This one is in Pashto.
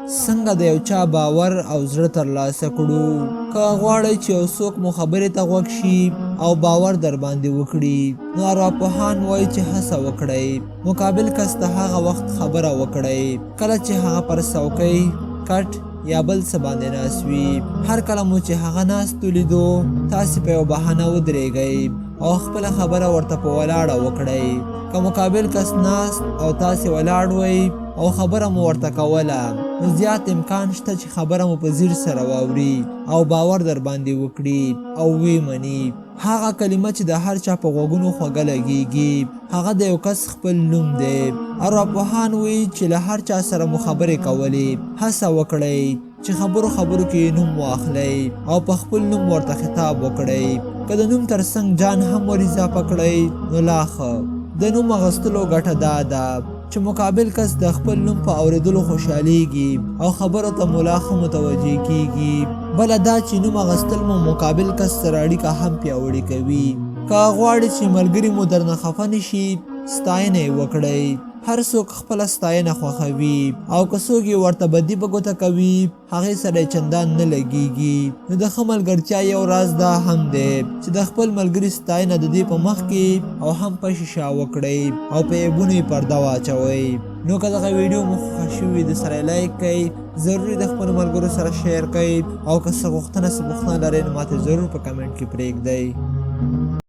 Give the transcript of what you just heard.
څنګه د یو چا باور او زړه ترلاسه کړو. که غواړئ چې یو څوک مو خبرې ته غوږ شي او باور در باندې وکړي، نو ارواپوهان وایي چې هڅه وکړئ. مقابل کس ته هغه وخت خبره وکړئ کله چې هغه پر څوکۍ، کټ یا بل څه باندې ناست وي. هر کله مو چې هغه ناست ولیدو، تاسې په یو بهانه ودرېږئ او خپله خبره ورته په ولاړه وکړئ. که مقابل کس ناست او تاسې ولاړ وئ او خبره مو ورته کوله، نو زیات امکان شته چې خبره مو په ځیر سره واوري او باور در باندې وکړي او ویې مني. هغه کلمه چې د هر چا په غوږونو خوږه لګیږي، هغه د یو کس خپل نوم دی. ارواپوهان وایي چې له هر چا سره مو خبرې کولې، هڅه وکړئ چې خبرو کې نوم واخلئ او په خپل نوم ورته خطاب وکړئ. که د نوم ترڅنګ جان هم ور اضافه کړئ نو لا ښه. د نوم اخیستلو ګټه دا ده چې مقابل کس د خپل نوم په اورېدلو خوشحالیږي او خبرو ته مو لا ښه متوجه کیږي. بله دا چې نوم اخیستل مو مقابل کس سره اړیکه هم پیاوړې کوي. که غواړئ چې ملګري مو درنه خفه نه شي، ستاینه یې وکړئ. هر څوک خپله ستاینه خوښوي او که څوک یې ورته بدي په ګوته کوي، هغې سره یې چندان نه لګیږي. نو د ښه ملګرتیا یو راز دا هم دی چې د خپل ملګري ستاینه د دې په مخ کې او هم په شیشه وکړئ او په عیبونو یې پرده واچوئ. نو که دغه ویډیو مو خوښه شوې وي، د سره یې لایک کړئ، ضروري د خپلو ملګرو سره شیر کړئ او که څه غوښتنه لرئ نو ماته ضرور په کمنټ کې پرېږدئ.